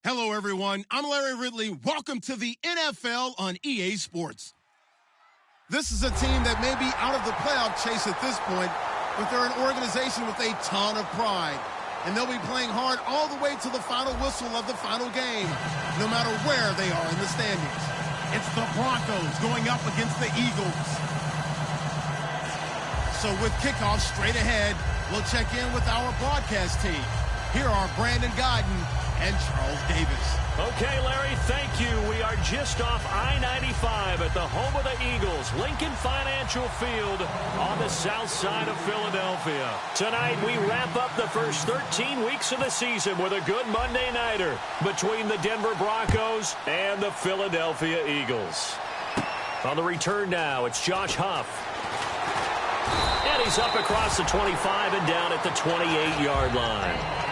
Hello, everyone. I'm Larry Ridley. Welcome to the NFL on EA Sports. This is a team that may be out of the playoff chase at this point, but they're an organization with a ton of pride. And they'll be playing hard all the way to the final whistle of the final game, no matter where they are in the standings. It's the Broncos going up against the Eagles. So with kickoff straight ahead, we'll check in with our broadcast team. Here are Brandon Godden and Charles Davis. Okay, Larry, thank you. We are just off I-95 at the home of the Eagles, Lincoln Financial Field on the south side of Philadelphia. Tonight, we wrap up the first 13 weeks of the season with a good Monday nighter between the Denver Broncos and the Philadelphia Eagles. On the return now, it's Josh Huff. And he's up across the 25 and down at the 28-yard line.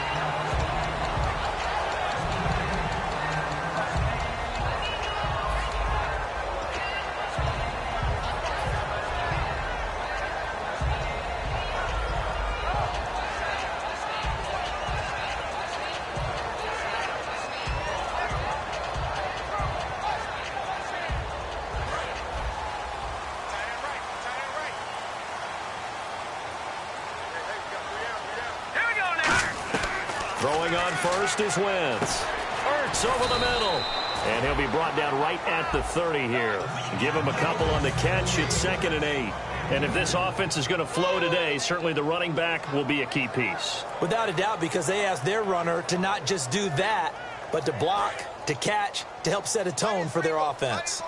Throwing on first is Wentz. Ertz over the middle. And he'll be brought down right at the 30 here. Give him a couple on the catch. It's 2nd and 8. And if this offense is going to flow today, certainly the running back will be a key piece. Without a doubt, because they asked their runner to not just do that, but to block, to catch, to help set a tone for their offense.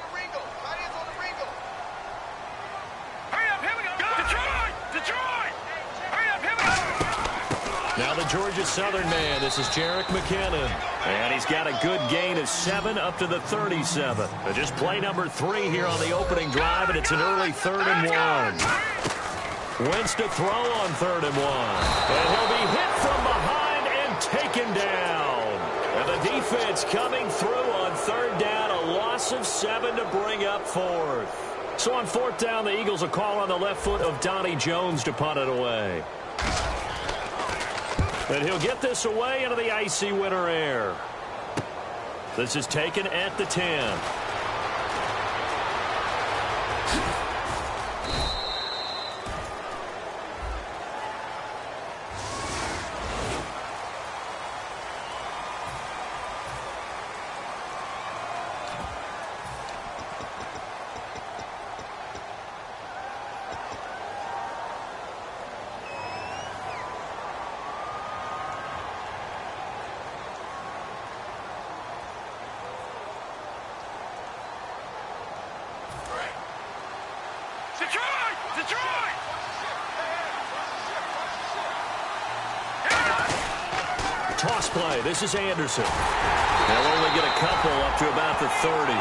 Now the Georgia Southern man, this is Jerick McKinnon. And he's got a good gain of 7 up to the 37. Just play number 3 here on the opening drive, and it's an early 3rd and 1. Wentz to throw on 3rd and 1. And he'll be hit from behind and taken down. And the defense coming through on 3rd down, a loss of 7 to bring up 4th. So on 4th down, the Eagles will call on the left foot of Donnie Jones to punt it away. And he'll get this away into the icy winter air. This is taken at the 10. Toss play. This is Anderson. They'll only get a couple up to about the 30.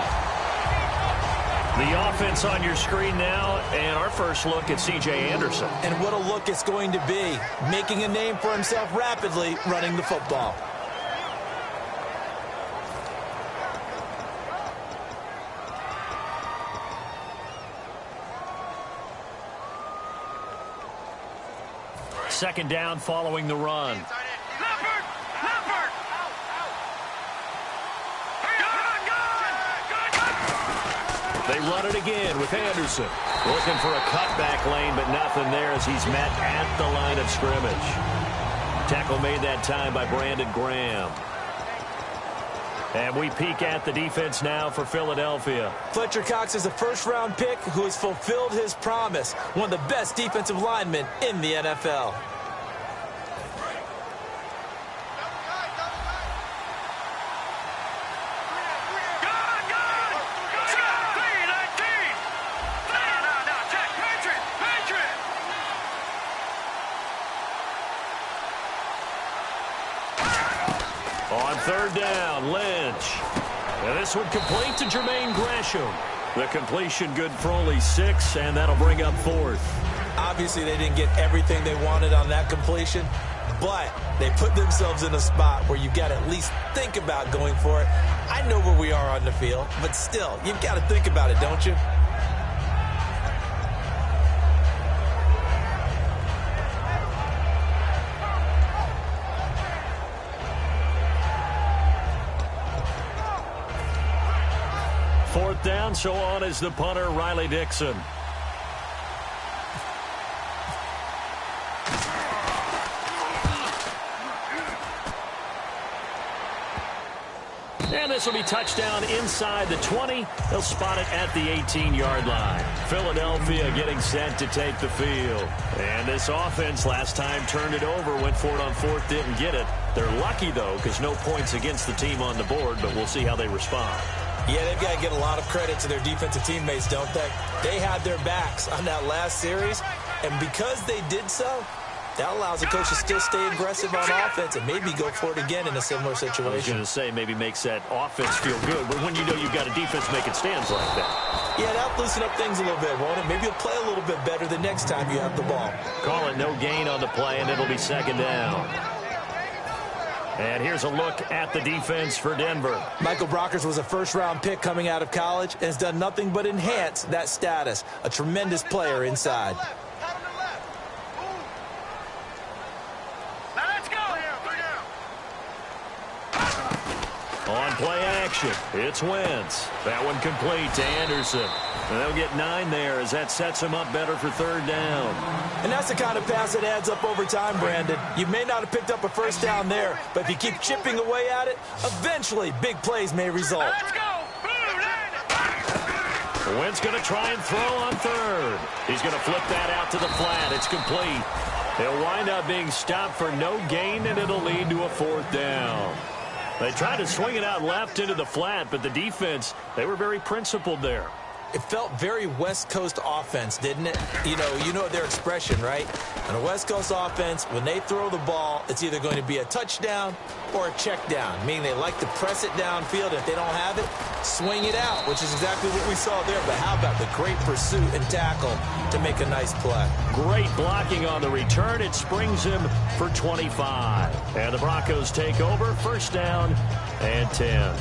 The offense on your screen now, and our first look at C.J. Anderson. And what a look it's going to be. Making a name for himself rapidly running the football. Second down following the run. They run it again with Anderson. Looking for a cutback lane, but nothing there as he's met at the line of scrimmage. Tackle made that time by Brandon Graham. And we peek at the defense now for Philadelphia. Fletcher Cox is a first-round pick who has fulfilled his promise. One of the best defensive linemen in the NFL. On 3rd down, Lynch. And this one complete to Jermaine Gresham. The completion good for only 6, and that'll bring up 4th. Obviously, they didn't get everything they wanted on that completion, but they put themselves in a spot where you've got to at least think about going for it. I know where we are on the field, but still, you've got to think about it, don't you? 4th down, so on is the punter, Riley Dixon. And this will be touchdown inside the 20. They'll spot it at the 18-yard line. Philadelphia getting set to take the field. And this offense last time turned it over, went for it on 4th, didn't get it. They're lucky, though, because no points against the team on the board, but we'll see how they respond. Yeah, they've got to give a lot of credit to their defensive teammates, don't they? They had their backs on that last series, and because they did so, that allows the coach to still stay aggressive on offense and maybe go for it again in a similar situation. I was going to say maybe makes that offense feel good, but when you know you've got a defense making stands like that. Yeah, that'll loosen up things a little bit, won't it? Maybe you'll play a little bit better the next time you have the ball. Call it no gain on the play, and it'll be 2nd down. And here's a look at the defense for Denver. Michael Brockers was a first-round pick coming out of college and has done nothing but enhance that status. A tremendous player inside. On play action, it's Wentz. That one complete to Anderson. And they'll get 9 there as that sets him up better for 3rd down. And that's the kind of pass that adds up over time, Brandon. You may not have picked up a first down there, but if you keep chipping away at it, eventually big plays may result. Let's go! Wentz going to try and throw on 3rd. He's going to flip that out to the flat. It's complete. He'll wind up being stopped for no gain, and it'll lead to a 4th down. They tried to swing it out left into the flat, but the defense, they were very principled there. It felt very West Coast offense, didn't it? You know their expression, right? On a West Coast offense, when they throw the ball, it's either going to be a touchdown or a check down, meaning they like to press it downfield. If they don't have it, swing it out, which is exactly what we saw there. But how about the great pursuit and tackle to make a nice play? Great blocking on the return. It springs him for 25. And the Broncos take over, 1st down and 10.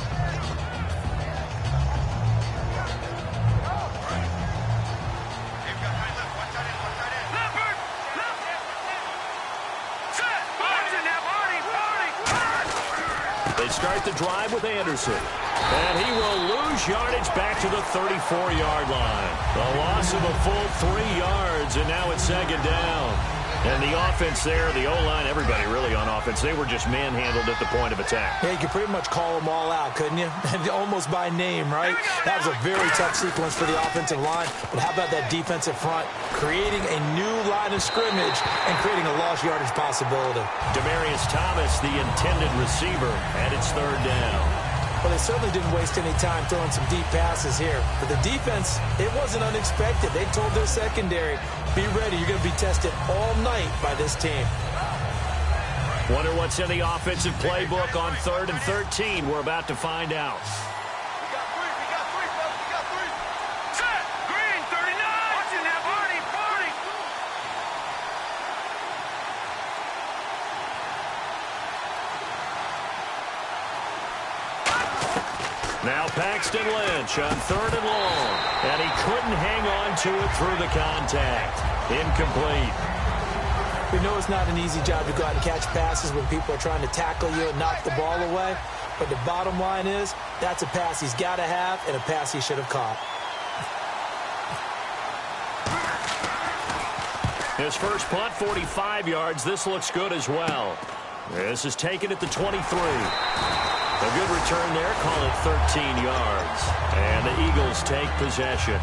Start the drive with Anderson. And he will lose yardage back to the 34-yard line. A loss of a full 3 yards, and now it's 2nd down. And the offense there, the O-line, everybody really on offense, they were just manhandled at the point of attack. Yeah, you could pretty much call them all out, couldn't you? Almost by name, right? That was a very tough sequence for the offensive line. But how about that defensive front? Creating a new line of scrimmage and creating a lost yardage possibility. Demaryius Thomas, the intended receiver, and it's 3rd down. Well, they certainly didn't waste any time throwing some deep passes here. But the defense, it wasn't unexpected. They told their secondary, be ready. You're going to be tested all night by this team. Wonder what's in the offensive playbook on 3rd and 13. We're about to find out. We got three, folks. We got 3. Set! Green, 39! Watching that party! Now Paxton Lynch on 3rd and long. And he couldn't hang on to it through the contact. Incomplete. We know it's not an easy job to go out and catch passes when people are trying to tackle you and knock the ball away. But the bottom line is, that's a pass he's got to have and a pass he should have caught. His first punt, 45 yards. This looks good as well. This is taken at the 23. A good return there, call it 13 yards. And the Eagles take possession.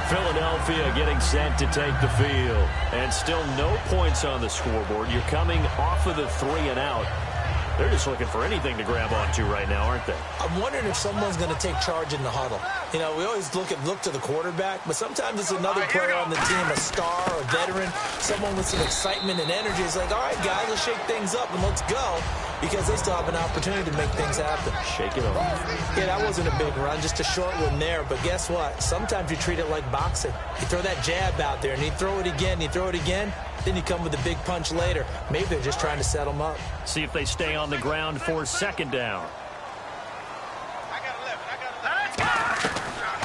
Philadelphia getting set to take the field. And still no points on the scoreboard. You're coming off of the 3 and out. They're just looking for anything to grab onto right now, aren't they? I'm wondering if someone's going to take charge in the huddle. You know, we always look to the quarterback, but sometimes it's another player on the team, a star, a veteran, someone with some excitement and energy. It's like, all right, guys, let's shake things up and let's go, because they still have an opportunity to make things happen. Shake it off. Yeah, that wasn't a big run, just a short one there. But guess what? Sometimes you treat it like boxing. You throw that jab out there, and you throw it again, then you come with a big punch later. Maybe they're just trying to set them up. See if they stay on the ground for 2nd down.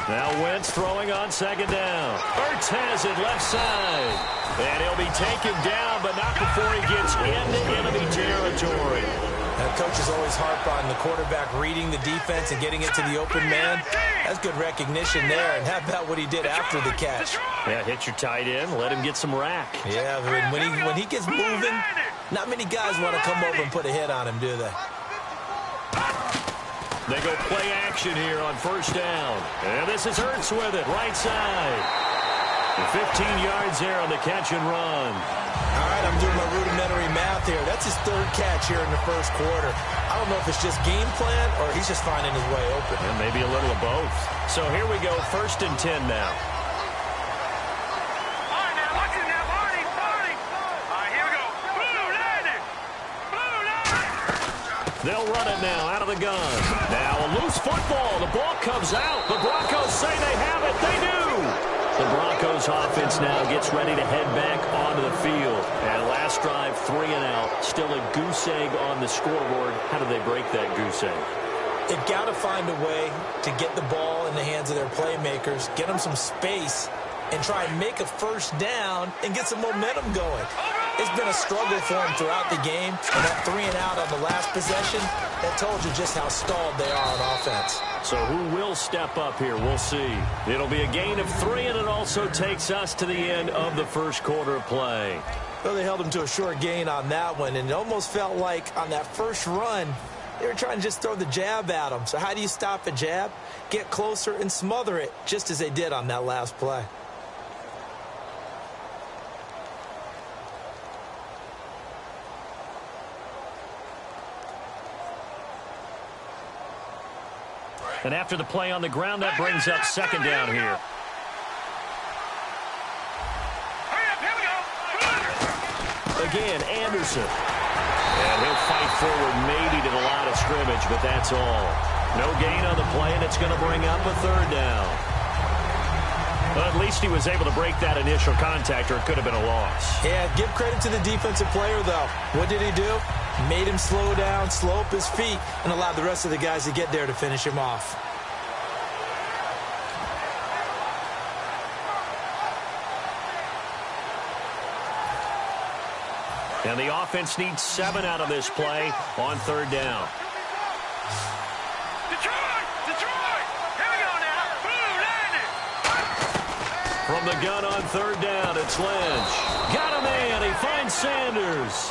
Now Wentz throwing on 2nd down. Ertz has it left side. And he'll be taken down, but not before he gets into enemy territory. Now, coaches always harp on the quarterback reading the defense and getting it to the open man. That's good recognition there. And how about what he did after the catch? Yeah, hit your tight end, let him get some rack. Yeah, when he gets moving, not many guys want to come over and put a hit on him, do they? They go play action here on first down. And this is Hurts with it, right side. 15 yards there on the catch and run. All right, I'm doing my rudimentary math here. That's his third catch here in the first quarter. I don't know if it's just game plan or he's just finding his way open. And maybe a little of both. So here we go, 1st and 10 now. All right, now, watch it now, Barney. All right, here we go. Blue landing. They'll run it now out of the gun. Now a loose football. The ball comes out. The Broncos say they have it. They do. The Broncos offense now gets ready to head back onto the field. And last drive, 3 and out. Still a goose egg on the scoreboard. How do they break that goose egg? They've got to find a way to get the ball in the hands of their playmakers, get them some space, and try and make a first down and get some momentum going. It's been a struggle for them throughout the game, and that 3 and out on the last possession, that told you just how stalled they are on offense. So who will step up here? We'll see. It'll be a gain of 3, and it also takes us to the end of the first quarter of play. Well, they held them to a short gain on that one, and it almost felt like on that first run, they were trying to just throw the jab at them. So how do you stop a jab? Get closer and smother it, just as they did on that last play. And after the play on the ground, that brings up 2nd down here. Again, Anderson. And he'll fight forward maybe to the line of scrimmage, but that's all. No gain on the play, and it's going to bring up a 3rd down. Well, at least he was able to break that initial contact, or it could have been a loss. Yeah, give credit to the defensive player, though. What did he do? Made him slow down, slow up his feet, and allowed the rest of the guys to get there to finish him off. And the offense needs 7 out of this play on 3rd down. Detroit! Here we go now. Blue landing. From the gun on 3rd down, it's Lynch. Got a man. He finds Sanders.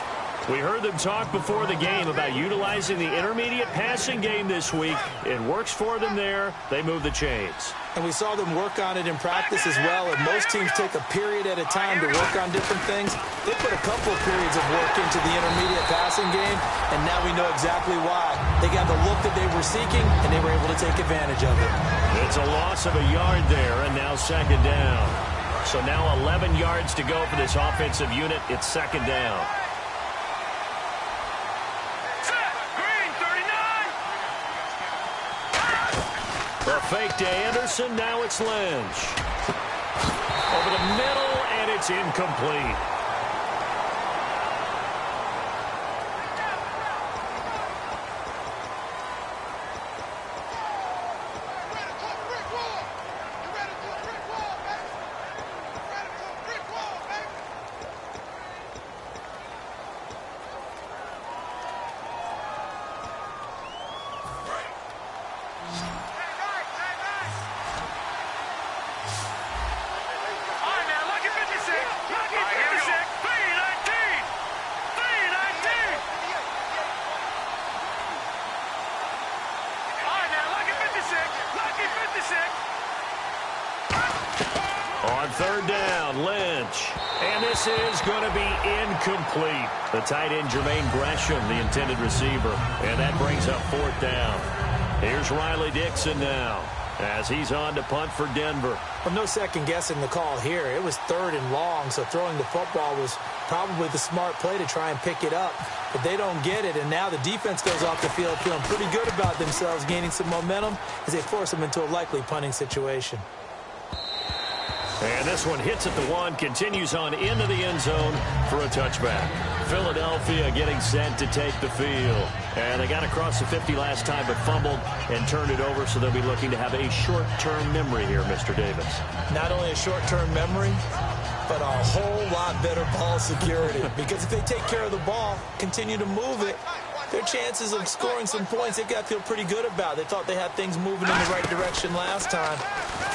We heard them talk before the game about utilizing the intermediate passing game this week. It works for them there. They move the chains. And we saw them work on it in practice as well. And most teams take a period at a time to work on different things. They put a couple of periods of work into the intermediate passing game, and now we know exactly why. They got the look that they were seeking, and they were able to take advantage of it. It's a loss of a yard there, and now 2nd down. So now 11 yards to go for this offensive unit. It's 2nd down. The fake to Anderson, now it's Lynch. Over the middle, and it's incomplete. On 3rd down, Lynch. And this is going to be incomplete. The tight end, Jermaine Gresham, the intended receiver. And that brings up 4th down. Here's Riley Dixon now as he's on to punt for Denver. Well, no second guessing the call here. It was 3rd and long, so throwing the football was probably the smart play to try and pick it up. But they don't get it, and now the defense goes off the field feeling pretty good about themselves, gaining some momentum as they force them into a likely punting situation. And this one hits at the 1, continues on into the end zone for a touchback. Philadelphia getting set to take the field. And they got across the 50 last time but fumbled and turned it over, so they'll be looking to have a short-term memory here, Mr. Davis. Not only a short-term memory, but a whole lot better ball security. Because if they take care of the ball, continue to move it, their chances of scoring some points, they got to feel pretty good about. They thought they had things moving in the right direction last time.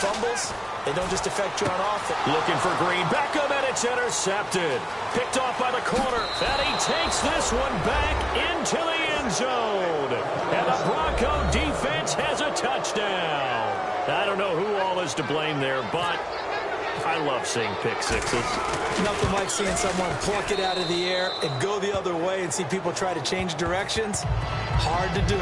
Fumbles, they don't just affect you on offense. Looking for Green. Beckham, and it's intercepted. Picked off by the corner. And he takes this one back into the end zone. And the Bronco defense has a touchdown. I don't know who all is to blame there, but I love seeing pick sixes. Nothing like seeing someone pluck it out of the air and go the other way and see people try to change directions. Hard to do.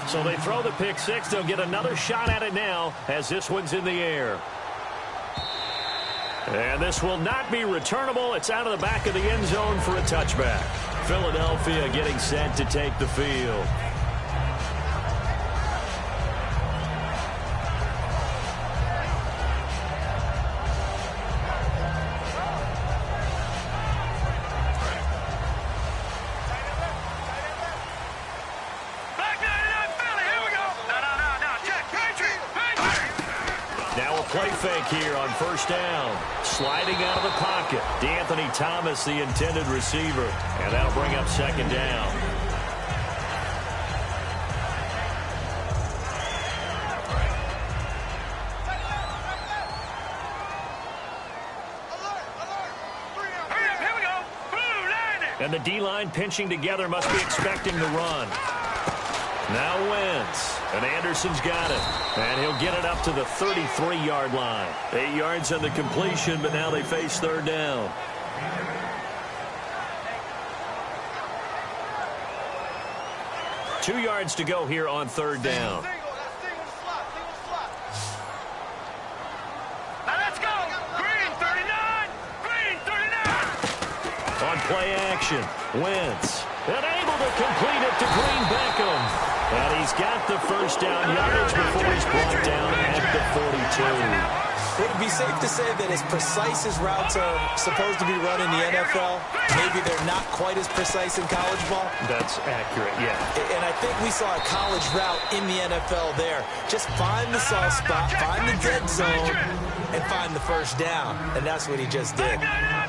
So they throw the pick six. They'll get another shot at it now as this one's in the air. And this will not be returnable. It's out of the back of the end zone for a touchback. Philadelphia getting set to take the field. Play fake here on first down. Sliding out of the pocket. D'Anthony Thomas, the intended receiver. And that'll bring up second down. And the D-line pinching together, must be expecting the run. Now Wentz, and Anderson's got it, and he'll get it up to the 33-yard line. 8 yards on the completion, but now they face third down. Two yards to go here on third down. Now let's go. Green 39. Green 39. On play action, Wentz, and able to complete it to Green Beckham. And he's got the first down yardage before he's brought down at the 42. Would it be safe to say that as precise as routes are supposed to be run in the NFL, maybe they're not quite as precise in college ball? That's accurate, yeah. And I think we saw a college route in the NFL there. Just find the soft spot, find the dead zone, and find the first down. And that's what he just did.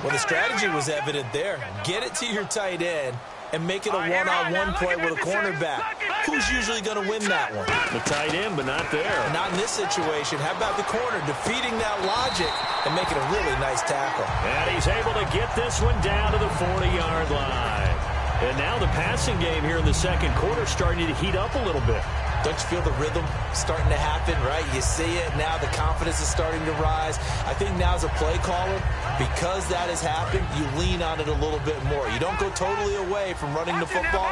Well, the strategy was evident there. Get it to your tight end and make it a one-on-one play with a cornerback. Who's usually going to win that one? The tight end, but not there. Not in this situation. How about the corner defeating that logic and making a really nice tackle? And he's able to get this one down to the 40-yard line. And now the passing game here in the second quarter starting to heat up a little bit. Don't you feel the rhythm starting to happen, right? You see it. Now the confidence is starting to rise. I think now as a play caller, because that has happened, you lean on it a little bit more. You don't go totally away from running the football,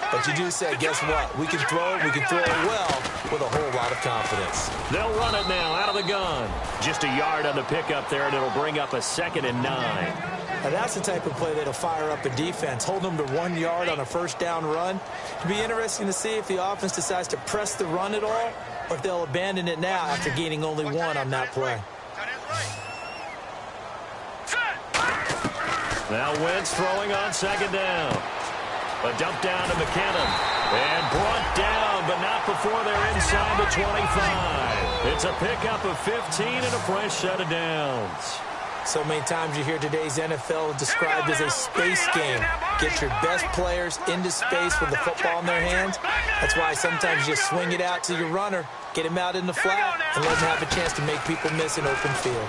but you do say, guess what? We can throw it. We can throw it well with a whole lot of confidence. They'll run it now out of the gun. Just a yard on the pickup there, and it'll bring up a 2nd and 9. Now that's the type of play that'll fire up a defense. Hold them to 1 yard on a first down run. It'll be interesting to see if the offense decides to press the run at all, or if they'll abandon it now after gaining only 1 on that play. Now Wentz throwing on 2nd down. A dump down to McKinnon. And brought down, but not before they're inside the 25. It's a pickup of 15 and a fresh set of downs. So many times you hear today's NFL described as a space game. Get your best players into space with the football in their hands. That's why sometimes you swing it out to your runner, get him out in the flat, and let him have a chance to make people miss an open field.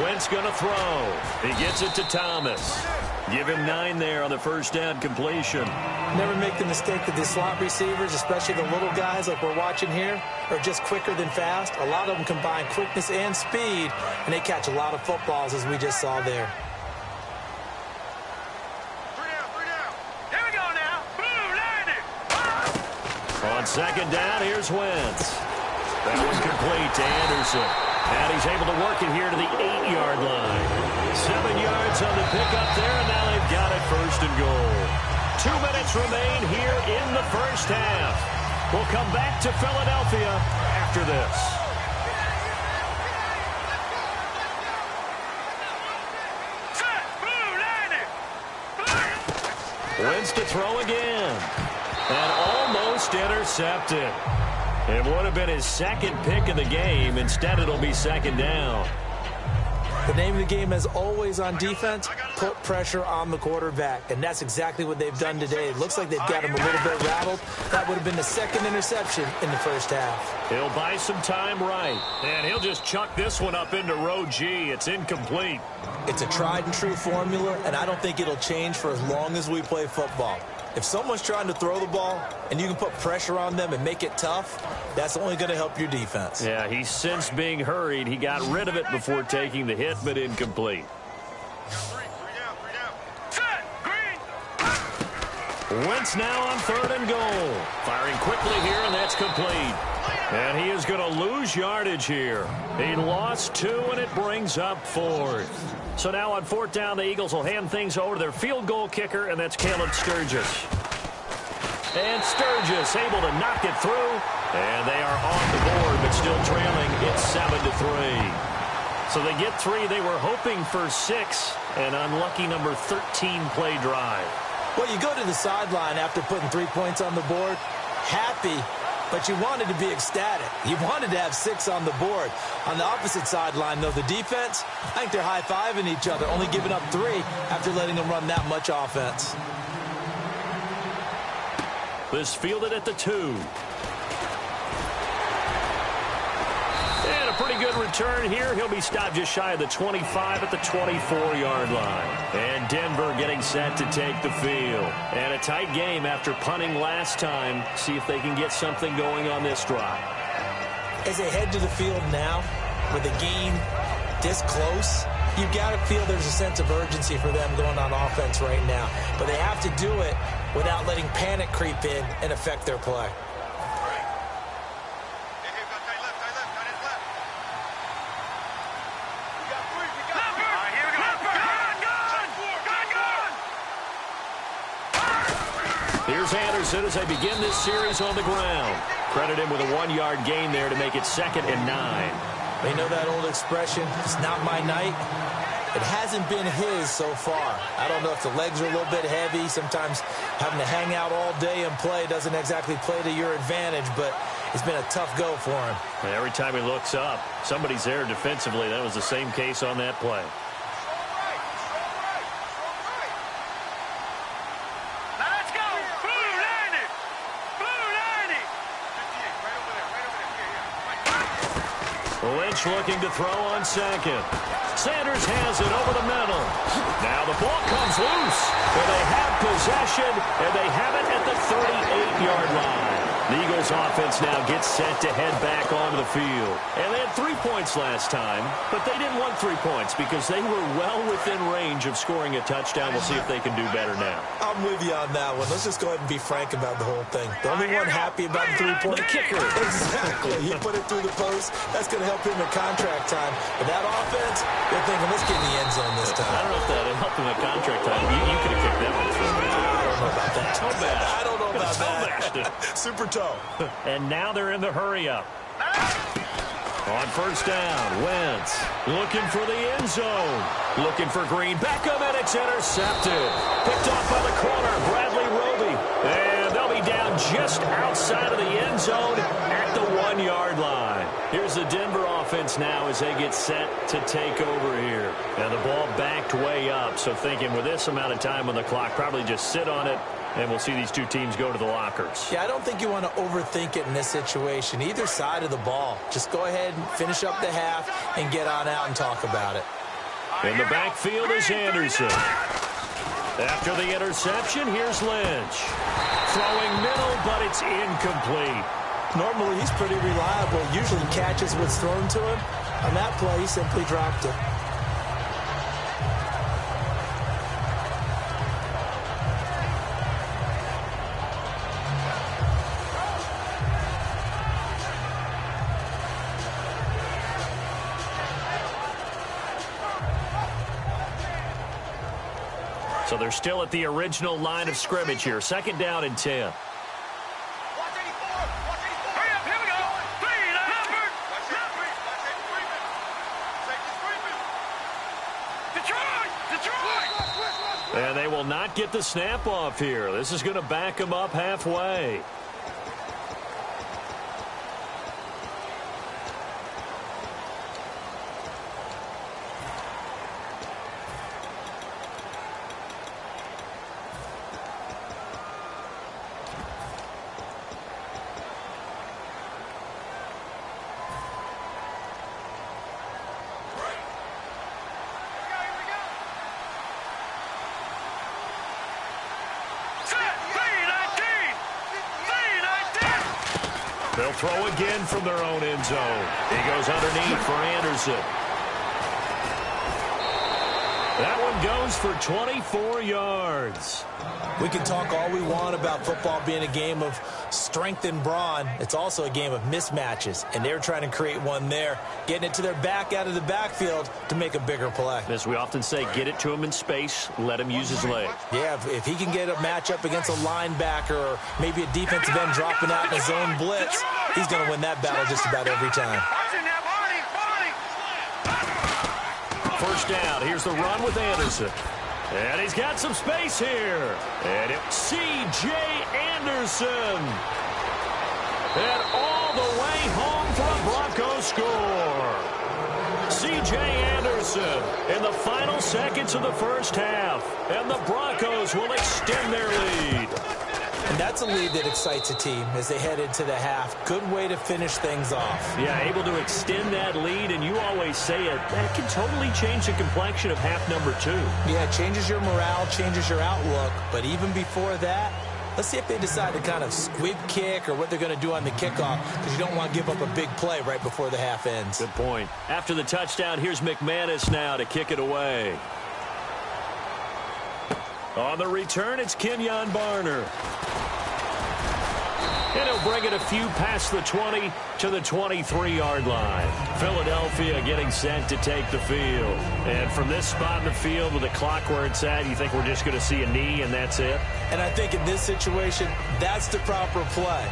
Wentz going to throw. He gets it to Thomas. Give him 9 there on the first down completion. Never make the mistake that the slot receivers, especially the little guys like we're watching here, are just quicker than fast. A lot of them combine quickness and speed, and they catch a lot of footballs, as we just saw there. 3 down. Here we go now. Blue landing. On 2nd down, here's Wentz. That was complete to Anderson. And he's able to work it here to the 8-yard line. 7 yards on the pickup there, and now they've got it 1st and goal. 2 minutes remain here in the first half. We'll come back to Philadelphia after this. Wentz to throw again. And almost intercepted. It would have been his second pick of the game. Instead, it'll be second down. The name of the game, as always on defense, put pressure on the quarterback. And that's exactly what they've done today. It looks like they've got him a little bit rattled. That would have been the second interception in the first half. He'll buy some time right. And he'll just chuck this one up into row G. It's incomplete. It's a tried and true formula, and I don't think it'll change for as long as we play football. If someone's trying to throw the ball and you can put pressure on them and make it tough, that's only going to help your defense. Yeah, he's since being hurried. He got rid of it before taking the hit, but incomplete. Wentz now on 3rd and goal. Firing quickly here, and that's complete. And he is going to lose yardage here. He lost 2, and it brings up 4th. So now on 4th down, the Eagles will hand things over to their field goal kicker, and that's Caleb Sturgis. And Sturgis able to knock it through. And they are on the board, but still trailing. It's 7-3. So they get 3. They were hoping for 6. An unlucky number 13 play drive. Well, you go to the sideline after putting 3 points on the board, happy, but you wanted to be ecstatic. You wanted to have 6 on the board. On the opposite sideline, though, the defense, I think they're high-fiving each other, only giving up 3 after letting them run that much offense. This fielded at the 2. And a pretty good return here. He'll be stopped just shy of the 25 at the 24-yard line. And Denver getting set to take the field. And a tight game after punting last time. See if they can get something going on this drive. As they head to the field now, with the game this close, you've got to feel there's a sense of urgency for them going on offense right now. But they have to do it without letting panic creep in and affect their play. Here's Anderson as they begin this series on the ground. Credit him with a 1-yard gain there to make it 2nd and 9. They know that old expression, it's not my night. It hasn't been his so far. I don't know if the legs are a little bit heavy. Sometimes having to hang out all day and play doesn't exactly play to your advantage, but it's been a tough go for him. And every time he looks up, somebody's there defensively. That was the same case on that play. Lynch looking to throw on 2nd. Sanders has it over the middle. Now the ball comes loose. And they have possession, and they have it at the 38-yard line. The Eagles offense now gets set to head back onto the field. And they had 3 points last time, but they didn't want 3 points because they were well within range of scoring a touchdown. We'll see if they can do better now. I'm with you on that one. Let's just go ahead and be frank about the whole thing. The only one happy about the 3-point kicker. Exactly. He put it through the post. That's going to help him in contract time. But that offense, they're thinking, let's get in the end zone this time. I don't know if that helped him at contract time. You could have kicked that one through. I don't know about that. Toe bash. I don't know about that. It. Super toe. And now they're in the hurry-up. On 1st down, Wentz looking for the end zone. Looking for Green. Beckham, and it's intercepted. Picked off by the corner, Bradley Roby. And they'll be down just outside of the end zone at the 1-yard line. Here's the Denver offense now as they get set to take over here. And the ball backed way up, so thinking with this amount of time on the clock, probably just sit on it, and we'll see these two teams go to the lockers. Yeah, I don't think you want to overthink it in this situation. Either side of the ball. Just go ahead and finish up the half and get on out and talk about it. In the backfield is Anderson. After the interception, here's Lynch. Throwing middle, but it's incomplete. Normally, he's pretty reliable. Usually catches what's thrown to him. On that play, he simply dropped it. So they're still at the original line of scrimmage here. 2nd down and 10. And they will not get the snap off here. This is going to back them up halfway. They'll throw again from their own end zone. He goes underneath for Anderson. That one goes for 24 yards. We can talk all we want about football being a game of strength and brawn. It's also a game of mismatches, and they're trying to create one there, getting it to their back out of the backfield to make a bigger play. As we often say, get it to him in space, let him use his leg. Yeah, if he can get a matchup against a linebacker or maybe a defensive end dropping out in his own blitz, he's going to win that battle just about every time. First down, here's the run with Anderson. And he's got some space here. And it's C.J. Anderson. And all the way home for a Broncos score. C.J. Anderson in the final seconds of the first half. And the Broncos will extend their lead. And that's a lead that excites a team as they head into the half. Good way to finish things off. Yeah, able to extend that lead, and you always say it, that can totally change the complexion of half number 2. Yeah, it changes your morale, changes your outlook. But even before that, let's see if they decide to kind of squib kick or what they're going to do on the kickoff, because you don't want to give up a big play right before the half ends. Good point. After the touchdown, here's McManus now to kick it away. On the return, it's Kenyon Barner. And he'll bring it a few past the 20 to the 23-yard line. Philadelphia getting set to take the field. And from this spot in the field with the clock where it's at, you think we're just going to see a knee and that's it? And I think in this situation, that's the proper play.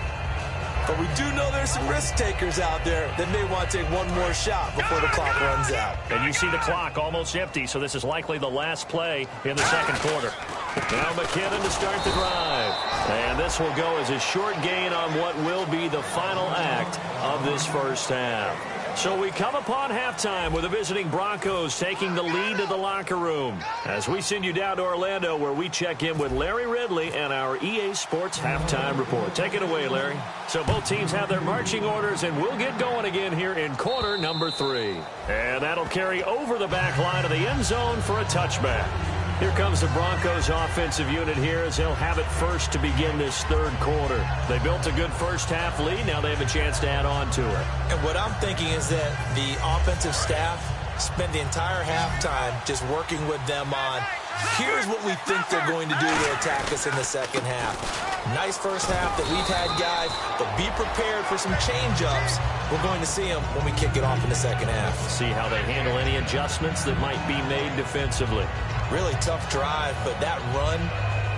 But we do know there's some risk takers out there that may want to take one more shot before the clock runs out. And you see the clock almost empty, so this is likely the last play in the second quarter. Now McKinnon to start the drive. And this will go as a short gain on what will be the final act of this first half. So we come upon halftime with the visiting Broncos taking the lead to the locker room. As we send you down to Orlando, where we check in with Larry Ridley and our EA Sports Halftime Report. Take it away, Larry. So both teams have their marching orders, and we'll get going again here in quarter number 3. And that'll carry over the back line of the end zone for a touchback. Here comes the Broncos offensive unit here as they'll have it first to begin this third quarter. They built a good first half lead. Now they have a chance to add on to it. And what I'm thinking is that the offensive staff spent the entire halftime just working with them on, here's what we think they're going to do to attack us in the second half. Nice first half that we've had, guys, but be prepared for some change-ups. We're going to see them when we kick it off in the second half. See how they handle any adjustments that might be made defensively. Really tough drive, but that run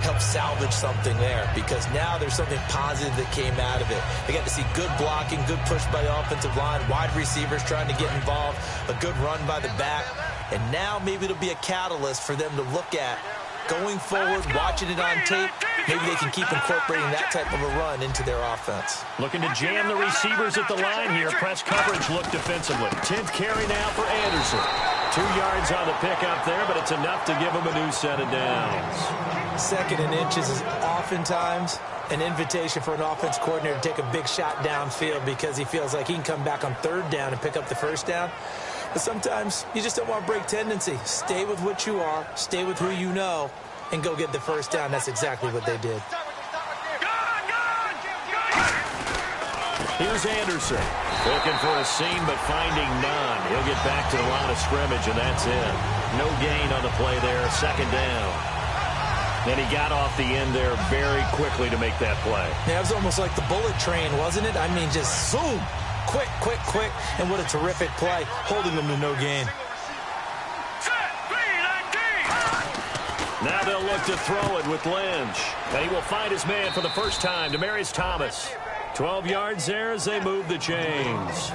helped salvage something there because now there's something positive that came out of it. They got to see good blocking, good push by the offensive line, wide receivers trying to get involved, a good run by the back, and now maybe it'll be a catalyst for them to look at going forward, watching it on tape. Maybe they can keep incorporating that type of a run into their offense. Looking to jam the receivers at the line here. Press coverage look defensively. 10th carry now for Anderson. 2 yards on the pickup there, but it's enough to give him a new set of downs. 2nd and inches is oftentimes an invitation for an offense coordinator to take a big shot downfield because he feels like he can come back on 3rd down and pick up the 1st down. But sometimes you just don't want to break tendency. Stay with what you are, stay with who you know, and go get the 1st down. That's exactly what they did. Here's Anderson. Looking for a seam, but finding none. He'll get back to the line of scrimmage, and that's it. No gain on the play there. 2nd down. Then he got off the end there very quickly to make that play. Yeah, it was almost like the bullet train, wasn't it? I mean, just zoom. Quick, quick, quick. And what a terrific play, holding them to no gain. Now they'll look to throw it with Lynch. And he will find his man for the first time, Demaryius Thomas. 12 yards there as they move the chains.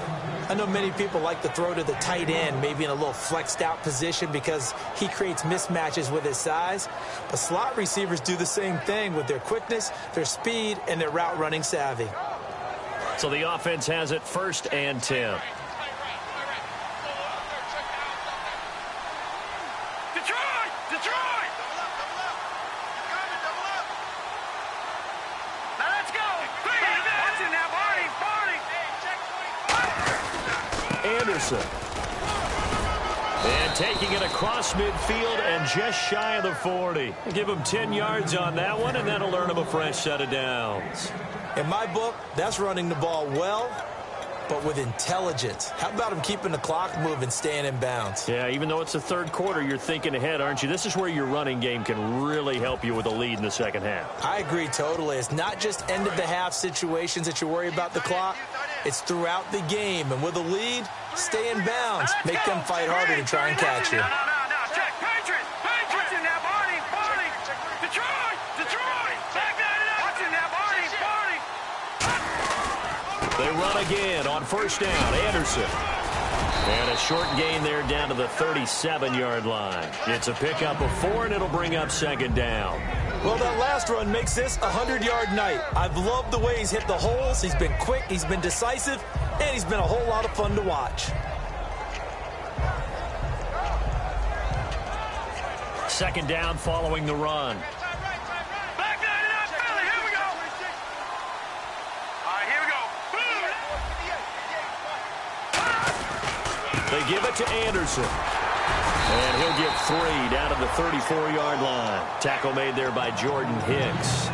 I know many people like to throw to the tight end, maybe in a little flexed out position because he creates mismatches with his size. But slot receivers do the same thing with their quickness, their speed, and their route running savvy. So the offense has it 1st and 10. Anderson. And taking it across midfield and just shy of the 40. Give him 10 yards on that one, and that'll earn him a fresh set of downs. In my book, that's running the ball well, but with intelligence. How about him keeping the clock moving, staying in bounds? Yeah, even though it's the third quarter, you're thinking ahead, aren't you? This is where your running game can really help you with a lead in the second half. I agree totally. It's not just end-of-the-half situations that you worry about the clock. It's throughout the game. And with a lead, stay in bounds. Make them fight harder to try and catch you. Check. Patriots. Watching that, Barney. Detroit. Back that up. Watching that, Barney. They run again on first down. Anderson. And a short gain there down to the 37-yard line. It's a pickup of 4, and it'll bring up second down. Well, that last run makes this a 100-yard night. I've loved the way he's hit the holes. He's been quick, he's been decisive, and he's been a whole lot of fun to watch. Second down following the run. Back that up, Philly. Here we go. All right, here we go. They give it to Anderson. And he'll get 3 down to the 34-yard line. Tackle made there by Jordan Hicks.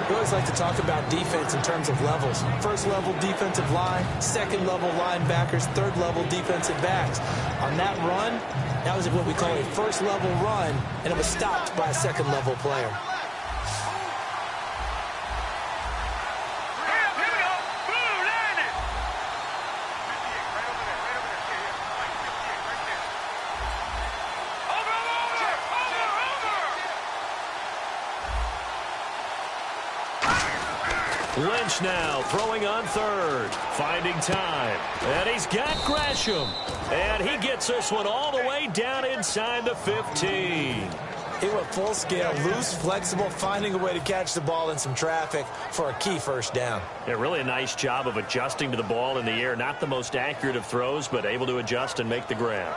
We always like to talk about defense in terms of levels. First-level defensive line, second-level linebackers, third-level defensive backs. On that run, that was what we call a first-level run, and it was stopped by a second-level player. Lynch now throwing on third, finding time, and he's got Gresham, and he gets this one all the way down inside the 15. He went full scale, loose, flexible, finding a way to catch the ball in some traffic for a key first down. Yeah, really a nice job of adjusting to the ball in the air. Not the most accurate of throws, but able to adjust and make the grab.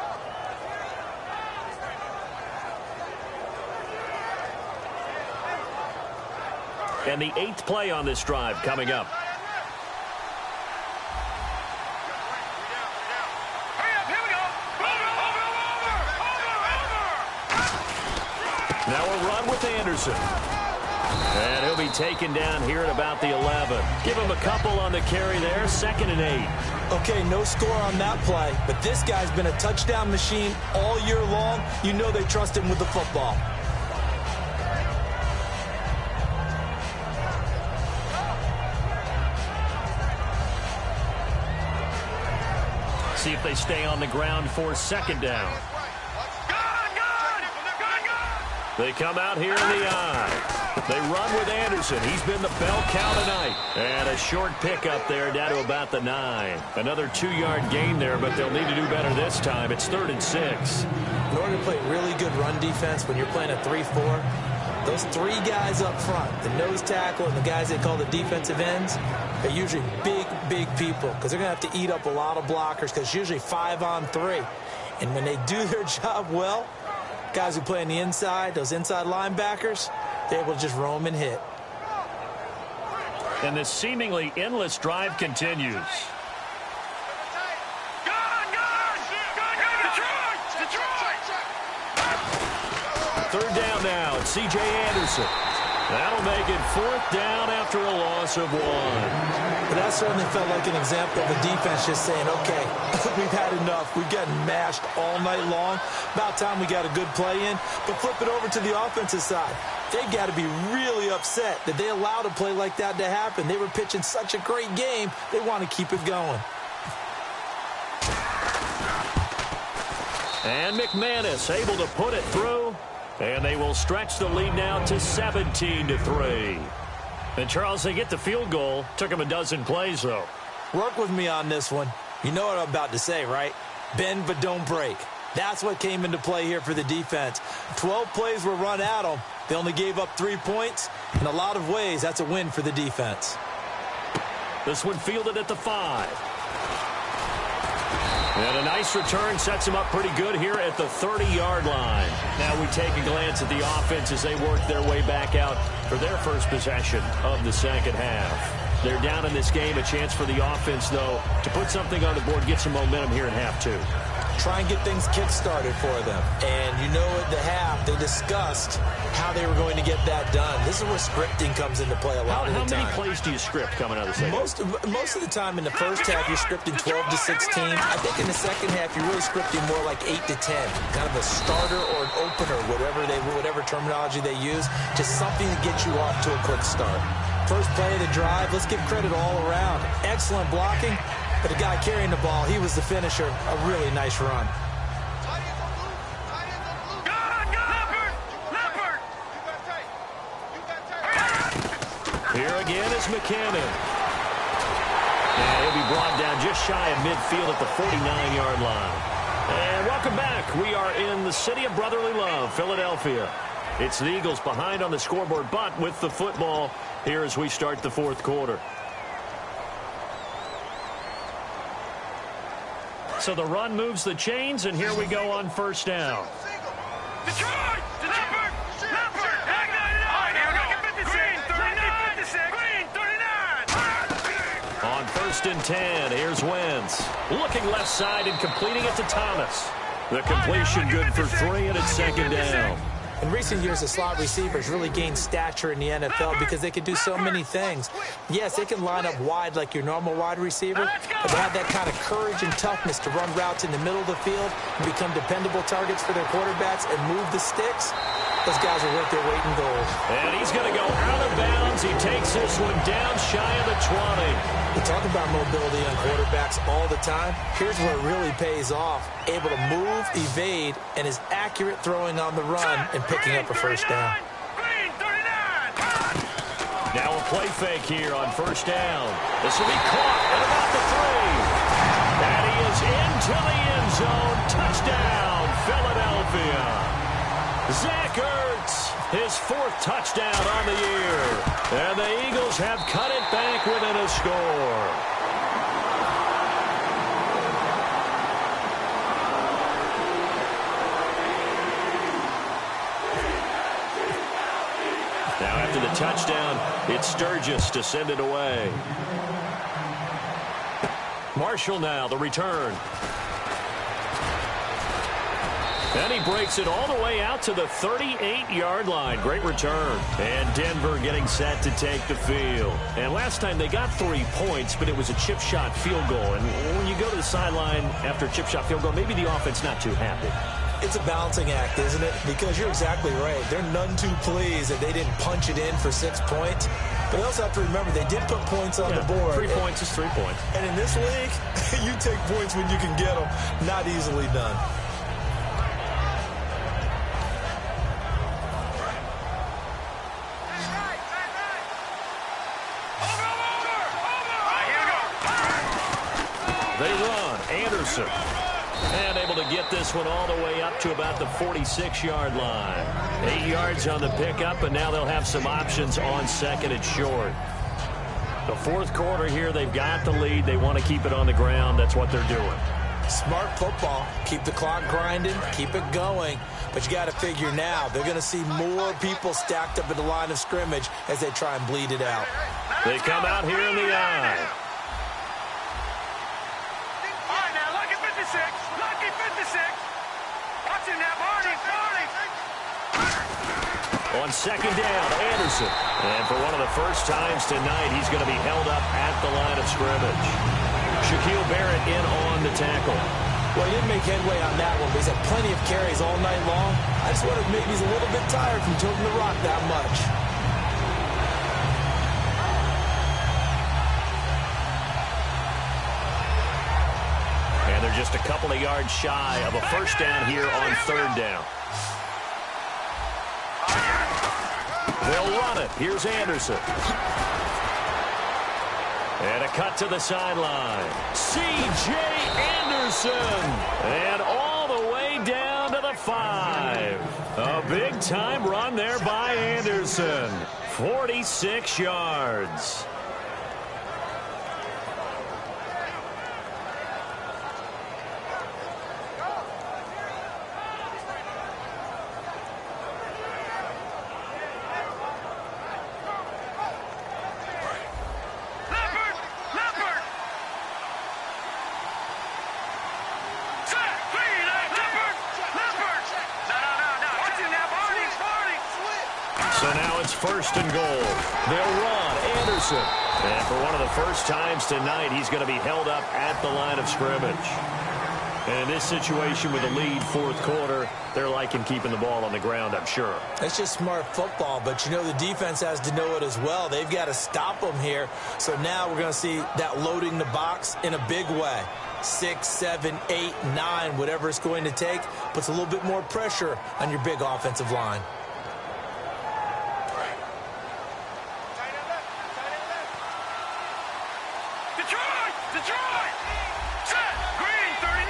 And the 8th play on this drive coming up. Now a run with Anderson. And he'll be taken down here at about the 11. Give him a couple on the carry there. 2nd and 8. Okay, no score on that play, but this guy's been a touchdown machine all year long. You know they trust him with the football. See if they stay on the ground for 2nd down. They come out here in the eye. They run with Anderson. He's been the bell cow tonight. And a short pickup there down to about the 9. Another 2-yard gain there, but they'll need to do better this time. It's 3rd and 6. In order to play really good run defense when you're playing a 3-4, those 3 guys up front, the nose tackle and the guys they call the defensive ends, are usually big people because they're going to have to eat up a lot of blockers because it's usually 5-on-3. And when they do their job well, guys who play on the inside, those inside linebackers, they're able to just roam and hit. And this seemingly endless drive continues. Third down now. It's C.J. Anderson. That'll make it 4th down after a loss of 1. But that certainly felt like an example of the defense just saying, okay, we've had enough. We've gotten mashed all night long. About time we got a good play in. But flip it over to the offensive side. They've got to be really upset that they allowed a play like that to happen. They were pitching such a great game, they want to keep it going. And McManus able to put it through. And they will stretch the lead now to 17-3. And, Charles, they get the field goal. Took them a dozen plays, though. Work with me on this one. You know what I'm about to say, right? Bend but don't break. That's what came into play here for the defense. 12 plays were run at them. They only gave up 3 points. In a lot of ways, that's a win for the defense. This one fielded at the 5. And a nice return sets him up pretty good here at the 30-yard line. Now we take a glance at the offense as they work their way back out for their first possession of the second half. They're down in this game. A chance for the offense, though, to put something on the board, get some momentum here in half 2. try and get things kick-started for them. And you know at the half, they discussed how they were going to get that done. This is where scripting comes into play a lot of the time. How many plays do you script coming out of the second? Most of the time in the first half, you're scripting 12 to 16. I think in the second half, you're really scripting more like 8 to 10. Kind of a starter or an opener, whatever terminology they use, just something to get you off to a quick start. First play of the drive, let's give credit all around. Excellent blocking, but the guy carrying the ball, he was the finisher. A really nice run. Here again is McKinnon. And he'll be brought down just shy of midfield at the 49-yard line. And welcome back. We are in the city of brotherly love, Philadelphia. It's the Eagles behind on the scoreboard, but with the football here as we start the fourth quarter. So the run moves the chains, and here we go on first down. Detroit! Leopard! Leopard! Hang on! Here we go. Green, 39! Green, 39! On first and 10, here's Wentz. Looking left side and completing it to Thomas. The completion good for 3, and it's second down. In recent years, the slot receivers really gained stature in the NFL because they can do so many things. Yes, they can line up wide like your normal wide receiver, but they have that kind of courage and toughness to run routes in the middle of the field and become dependable targets for their quarterbacks and move the sticks. Those guys are worth their weight in gold. And he's going to go out of bounds. He takes this one down shy of the 20. We talk about mobility on quarterbacks all the time. Here's where it really pays off. Able to move, evade, and is accurate throwing on the run and picking up a first down. Now a play fake here on first down. This will be caught at about the 3. And he is into the end zone. Touchdown, Philadelphia. Zach Ertz, his 4th touchdown on the year. And the Eagles have cut it back within a score. Now after the touchdown, it's Sturgis to send it away. Marshall now, the return. And he breaks it all the way out to the 38-yard line. Great return. And Denver getting set to take the field. And last time they got 3 points, but it was a chip shot field goal. And when you go to the sideline after a chip shot field goal, maybe the offense not too happy. It's a balancing act, isn't it? Because you're exactly right. They're none too pleased that they didn't punch it in for 6 points. But they also have to remember they did put points on the board. 3 points is 3 points. And in this league, you take points when you can get them. Not easily done. They run. Anderson. And able to get this one all the way up to about the 46-yard line. 8 yards on the pickup, and now they'll have some options on second and short. The fourth quarter here, they've got the lead. They want to keep it on the ground. That's what they're doing. Smart football. Keep the clock grinding. Keep it going. But you got to figure now, they're going to see more people stacked up at the line of scrimmage as they try and bleed it out. They come out here in the eye. All right, now, lucky 56. Lucky 56. Watch him now, Barney. On second down, Anderson. And for one of the first times tonight, he's going to be held up at the line of scrimmage. Shaquille Barrett in on the tackle. Well, he didn't make headway on that one, but he's had plenty of carries all night long. I just wonder if maybe he's a little bit tired from tilting the rock that much. And they're just a couple of yards shy of a first down here on third down. They'll run it. Here's Anderson. And a cut to the sideline. C.J. Anderson. And all the way down to the 5. A big-time run there by Anderson. 46 yards. Set, 3, So now it's 1st and goal. They'll run. Anderson. And for one of the first times tonight, he's going to be held up at the line of scrimmage. And in this situation with a lead 4th quarter, they're liking keeping the ball on the ground, I'm sure. It's just smart football, but you know the defense has to know it as well. They've got to stop them here. So now we're going to see that loading the box in a big way. 6, 7, 8, 9, whatever it's going to take, puts a little bit more pressure on your big offensive line. Detroit! Set! Green 39!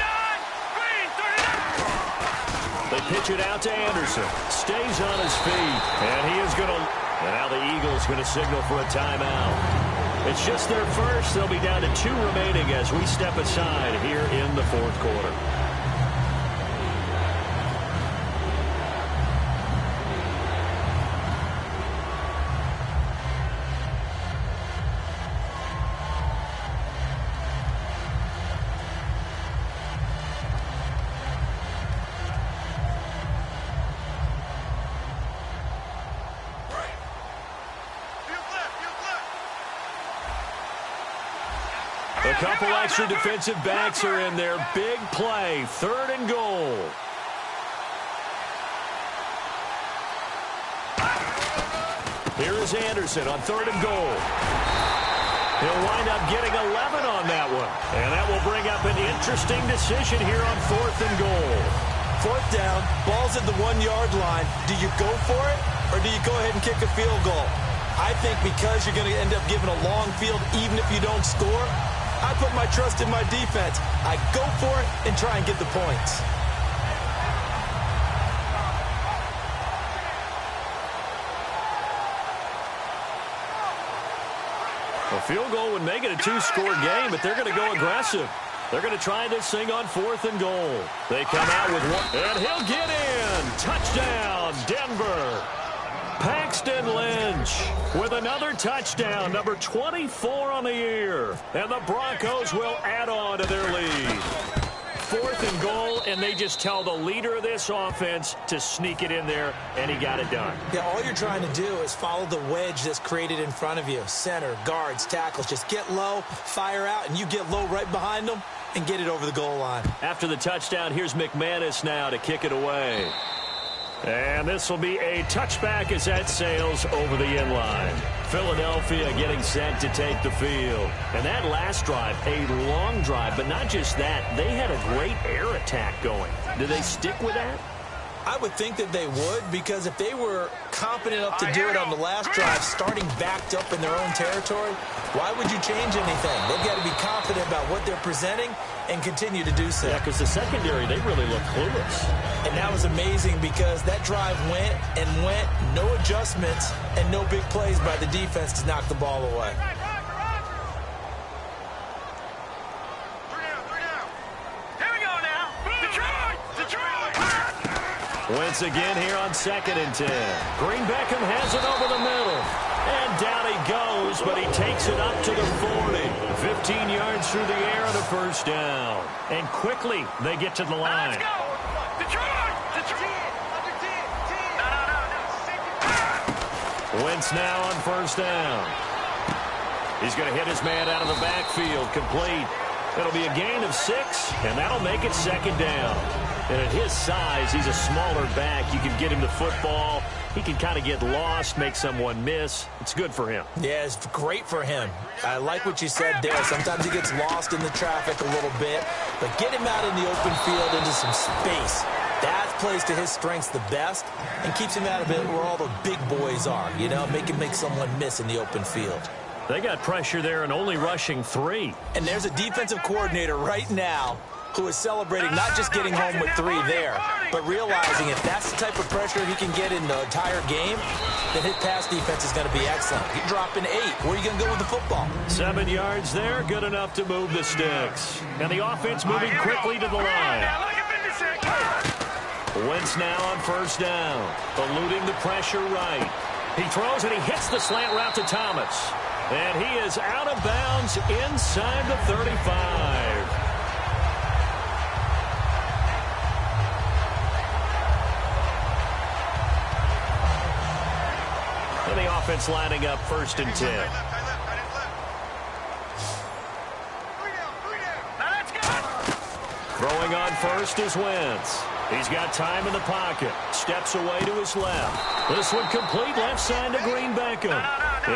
Green 39! They pitch it out to Anderson. Stays on his feet. And he is going to... And now the Eagles going to signal for a timeout. It's just their first. They'll be down to 2 remaining as we step aside here in the 4th quarter. A couple extra defensive backs are in there. Big play. 3rd and goal. Here is Anderson on 3rd and goal. He'll wind up getting 11 on that one. And that will bring up an interesting decision here on 4th and goal. 4th down, ball's at the 1-yard line. Do you go for it, or do you go ahead and kick a field goal? I think because you're going to end up giving a long field even if you don't score, I put my trust in my defense. I go for it and try and get the points. A field goal would make it a 2-score game, but they're going to go aggressive. They're going to try this thing on 4th and goal. They come out with one, and he'll get in. Touchdown, Denver. Paxton Lynch with another touchdown, number 24 on the year. And the Broncos will add on to their lead. 4th and goal, and they just tell the leader of this offense to sneak it in there, and he got it done. Yeah, all you're trying to do is follow the wedge that's created in front of you. Center, guards, tackles, just get low, fire out, and you get low right behind them and get it over the goal line. After the touchdown, here's McManus now to kick it away. And this will be a touchback as that sails over the inline. Philadelphia getting set to take the field. And that last drive, a long drive, but not just that. They had a great air attack going. Do they stick with that? I would think that they would, because if they were competent enough to do it on the last drive, starting backed up in their own territory, why would you change anything? They've got to be confident about what they're presenting and continue to do so. Yeah, because the secondary, they really look clueless. And that was amazing because that drive went and went, no adjustments, and no big plays by the defense to knock the ball away. Wentz again here on 2nd and 10. Green Beckham has it over the middle. And down he goes, but he takes it up to the 40. 15 yards through the air and a 1st down. And quickly, they get to the line. Let's go! Detroit! Wentz now on 1st down. He's going to hit his man out of the backfield, complete. It'll be a gain of 6, and that'll make it 2nd down. And at his size, he's a smaller back. You can get him the football. He can kind of get lost, make someone miss. It's good for him. Yeah, it's great for him. I like what you said there. Sometimes he gets lost in the traffic a little bit, but get him out in the open field into some space. That plays to his strengths the best and keeps him out of it where all the big boys are, you know, make someone miss in the open field. They got pressure there and only rushing 3. And there's a defensive coordinator right now who is celebrating not just getting home with 3 there, but realizing if that's the type of pressure he can get in the entire game, then his pass defense is going to be excellent. You're dropping 8. Where are you going to go with the football? 7 yards there, good enough to move the sticks. And the offense moving quickly to the line. Wentz now on 1st down, eluding the pressure right. He throws and he hits the slant route to Thomas. And he is out of bounds inside the 35. And the offense lining up 1st and 10. Throwing on first is Wentz. He's got time in the pocket. Steps away to his left. This one complete left side to Green Beckham.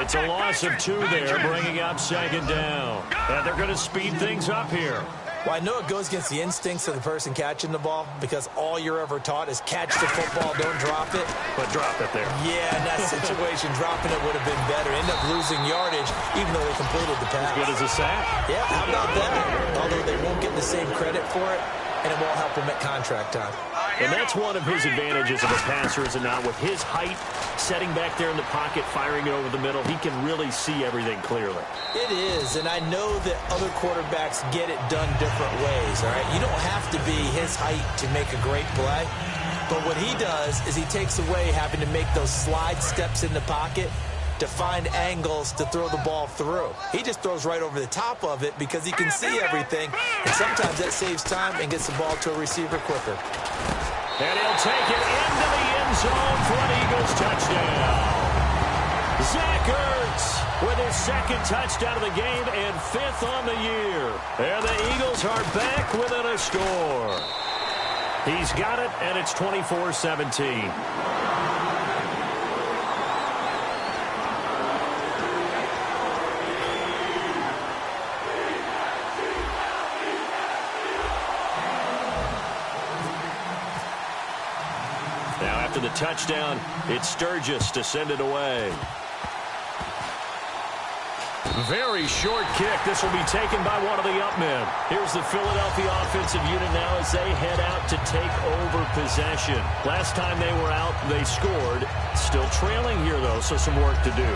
It's a loss of 2 there, bringing up 2nd down. And they're going to speed things up here. Well, I know it goes against the instincts of the person catching the ball because all you're ever taught is catch the football, don't drop it. But drop it there. Yeah, in that situation, dropping it would have been better. End up losing yardage, even though they completed the pass. As good as a sack. Yeah, how about that? Although they won't get the same credit for it, and it won't help him at contract time. And that's one of his advantages of a passer, is it not? With his height, setting back there in the pocket, firing it over the middle, he can really see everything clearly. It is, and I know that other quarterbacks get it done different ways, all right? You don't have to be his height to make a great play, but what he does is he takes away having to make those slide steps in the pocket to find angles to throw the ball through. He just throws right over the top of it because he can see everything, and sometimes that saves time and gets the ball to a receiver quicker. And he'll take it into the end zone for an Eagles touchdown. Zach Ertz with his 2nd touchdown of the game and 5th on the year. And the Eagles are back within a score. He's got it, and it's 24-17. After the touchdown, it's Sturgis to send it away. Very short kick. This will be taken by one of the up men. Here's the Philadelphia offensive unit now as they head out to take over possession. Last time they were out, they scored. Still trailing here, though, so some work to do.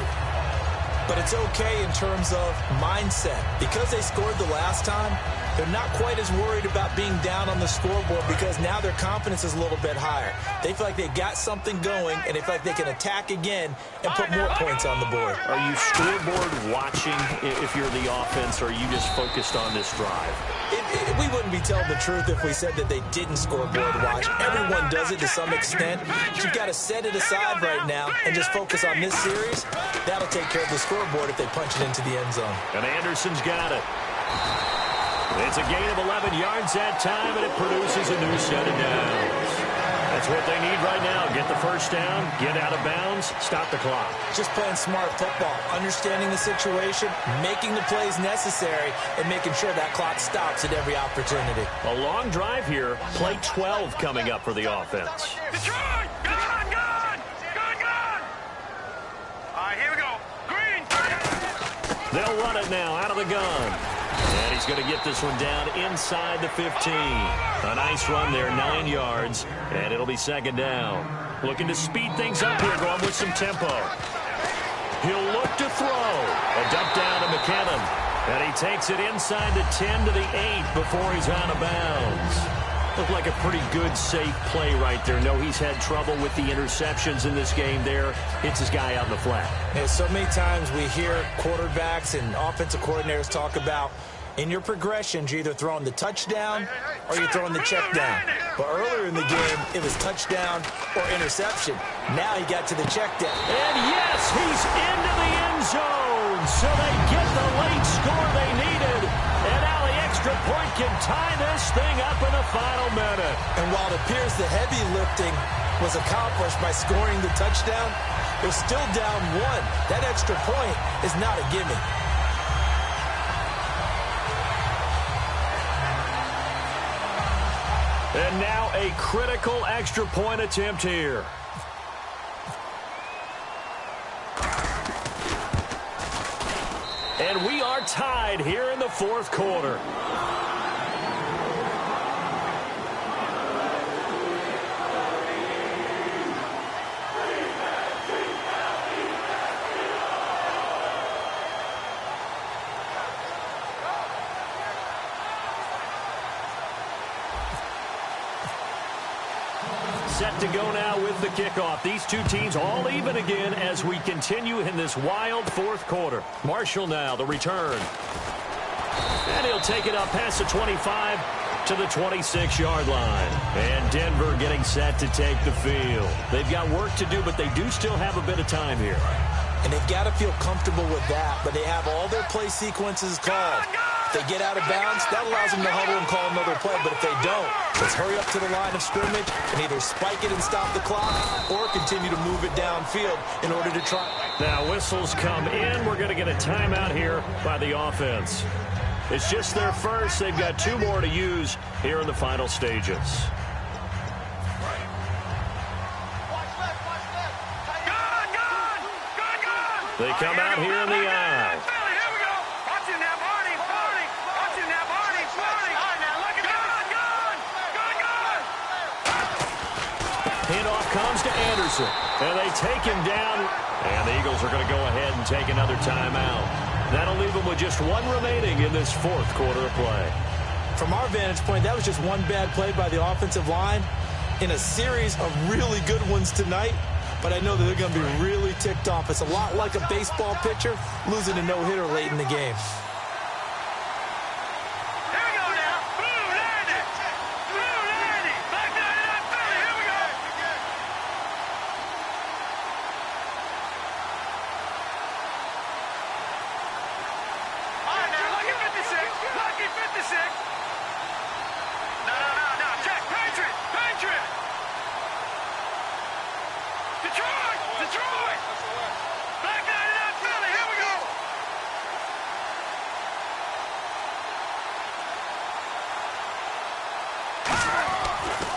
But it's okay in terms of mindset. Because they scored the last time, they're not quite as worried about being down on the scoreboard because now their confidence is a little bit higher. They feel like they got something going, and they feel like they can attack again and put more points on the board. Are you scoreboard watching if you're the offense, or are you just focused on this drive? We wouldn't be telling the truth if we said that they didn't scoreboard watch. Everyone does it to some extent. But you've got to set it aside right now and just focus on this series. That'll take care of the scoreboard if they punch it into the end zone. And Anderson's got it. It's a gain of 11 yards that time, and it produces a new set of downs. That's what they need right now. Get the first down, get out of bounds, stop the clock. Just playing smart football, understanding the situation, making the plays necessary, and making sure that clock stops at every opportunity. A long drive here. Play 12 coming up for the offense. Detroit! Gone! All right, here we go. Green! They'll run it now out of the gun. And he's going to get this one down inside the 15. A nice run there, 9 yards, and it'll be 2nd down. Looking to speed things up here, going with some tempo. He'll look to throw. A dump down to McKinnon. And he takes it inside the 10 to the 8 before he's out of bounds. Looked like a pretty good, safe play right there. No, he's had trouble with the interceptions in this game there. Hits his guy out in the flat. Yeah, so many times we hear quarterbacks and offensive coordinators talk about in your progressions, you're either throwing the touchdown or you're throwing the check down. But earlier in the game, it was touchdown or interception. Now he got to the check down. And yes, he's into the end zone. So they get the late score they needed. And now the extra point can tie this thing up in the final minute. And while it appears the heavy lifting was accomplished by scoring the touchdown, they're still down 1. That extra point is not a gimme. And now a critical extra point attempt here. And we are tied here in the 4th quarter. Set to go now with the kickoff. These two teams all even again as we continue in this wild 4th quarter. Marshall now, the return. And he'll take it up past the 25 to to the 26-yard line. And Denver getting set to take the field. They've got work to do, but they do still have a bit of time here. And they've got to feel comfortable with that, but they have all their play sequences called. If they get out of bounds, that allows them to huddle and call another play. But if they don't, let's hurry up to the line of scrimmage and either spike it and stop the clock or continue to move it downfield in order to try. Now whistles come in. We're going to get a timeout here by the offense. It's just their first. They've got 2 more to use here in the final stages. They come out here in the eye. Handoff comes to Anderson, and they take him down, and the Eagles are going to go ahead and take another timeout. That'll leave them with just 1 remaining in this 4th quarter of play. From our vantage point, that was just one bad play by the offensive line in a series of really good ones tonight, but I know that they're going to be really ticked off. It's a lot like a baseball pitcher losing a no-hitter late in the game.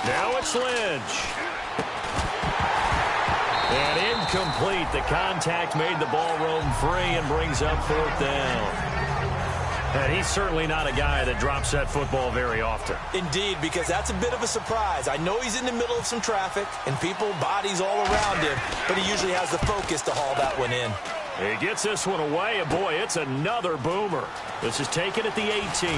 Now it's Lynch. And incomplete. The contact made the ball roam free and brings up 4th down. And he's certainly not a guy that drops that football very often. Indeed, because that's a bit of a surprise. I know he's in the middle of some traffic and people, bodies all around him, but he usually has the focus to haul that one in. He gets this one away, and boy, it's another boomer. This is taken at the 18.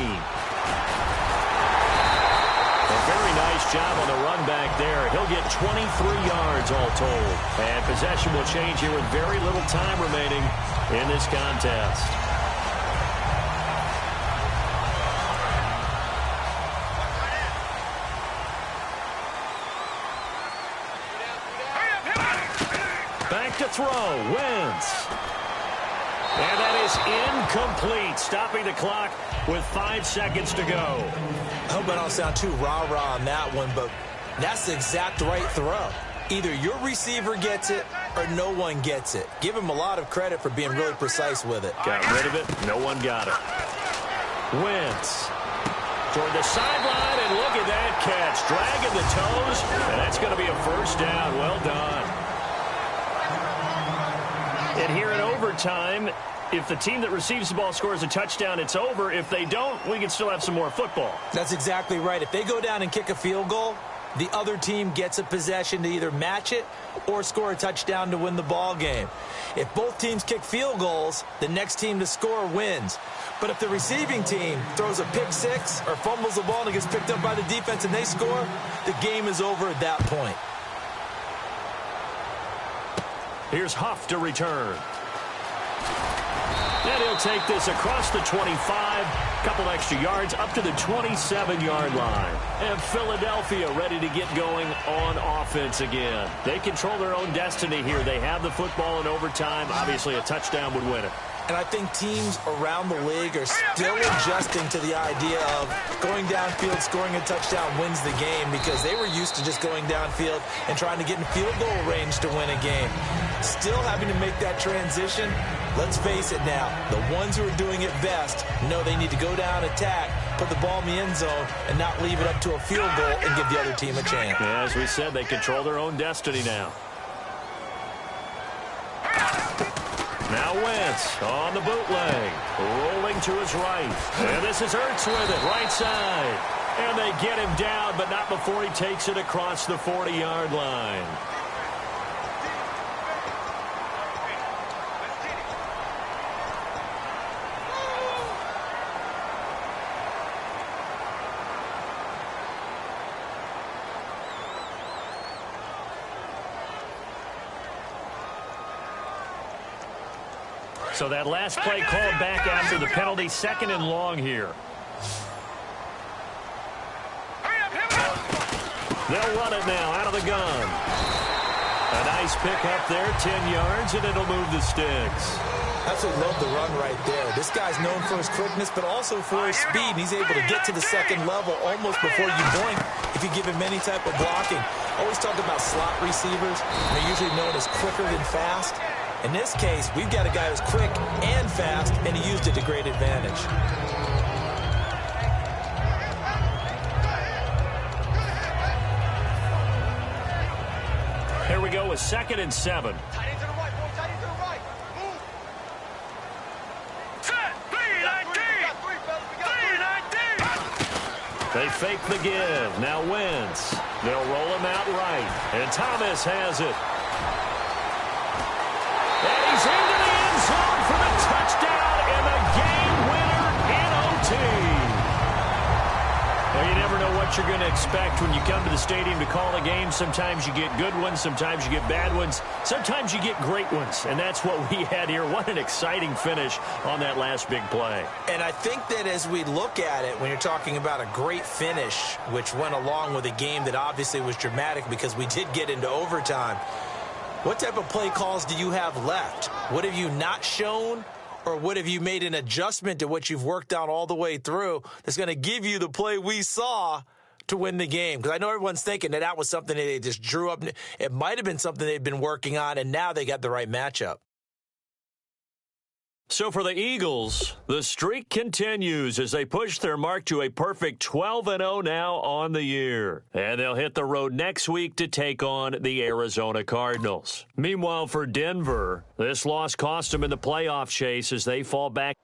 A very nice job on the run back there. He'll get 23 yards all told. And possession will change here with very little time remaining in this contest. Back to throw. Wentz. And that is incomplete, stopping the clock with 5 seconds to go. I hope I don't sound too rah-rah on that one, but that's the exact right throw. Either your receiver gets it or no one gets it. Give him a lot of credit for being really precise with it. Got rid of it. No one got it. Wentz toward the sideline, and look at that catch. Dragging the toes, and that's going to be a 1st down. Well done. And here in overtime, if the team that receives the ball scores a touchdown, it's over. If they don't, we can still have some more football. That's exactly right. If they go down and kick a field goal, the other team gets a possession to either match it or score a touchdown to win the ball game. If both teams kick field goals, the next team to score wins. But if the receiving team throws a pick 6 or fumbles the ball and it gets picked up by the defense and they score, the game is over at that point. Here's Huff to return. And he'll take this across the 25, couple extra yards up to the 27-yard line. And Philadelphia ready to get going on offense again. They control their own destiny here. They have the football in overtime. Obviously, a touchdown would win it. And I think teams around the league are still adjusting to the idea of going downfield, scoring a touchdown wins the game, because they were used to just going downfield and trying to get in field goal range to win a game. Still having to make that transition. Let's face it now, the ones who are doing it best know they need to go down, attack, put the ball in the end zone, and not leave it up to a field goal and give the other team a chance. Yeah, as we said, they control their own destiny now. Now Wentz on the bootleg, rolling to his right. And this is Ertz with it, right side. And they get him down, but not before he takes it across the 40-yard line. So that last play called back after the penalty, 2nd and long here. They'll run it now out of the gun. A nice pick up there, 10 yards, and it'll move the sticks. Absolutely love the run right there. This guy's known for his quickness, but also for his speed. And he's able to get to the second level almost before you blink if you give him any type of blocking. Always talk about slot receivers. They're usually known as quicker than fast. In this case, we've got a guy who's quick and fast, and he used it to great advantage. Here we go with 2nd and 7. They fake the give. Now Wentz. They'll roll him out right. And Thomas has it. And he's into the end zone for the touchdown and the game winner in OT. Well, you never know what you're going to expect when you come to the stadium to call a game. Sometimes you get good ones. Sometimes you get bad ones. Sometimes you get great ones. And that's what we had here. What an exciting finish on that last big play. And I think that as we look at it, when you're talking about a great finish, which went along with a game that obviously was dramatic because we did get into overtime, what type of play calls do you have left? What have you not shown? Or what have you made an adjustment to what you've worked out all the way through that's going to give you the play we saw to win the game? Because I know everyone's thinking that was something that they just drew up. It might have been something they've been working on, and now they got the right matchup. So for the Eagles, the streak continues as they push their mark to a perfect 12-0 now on the year. And they'll hit the road next week to take on the Arizona Cardinals. Meanwhile, for Denver, this loss cost them in the playoff chase as they fall back.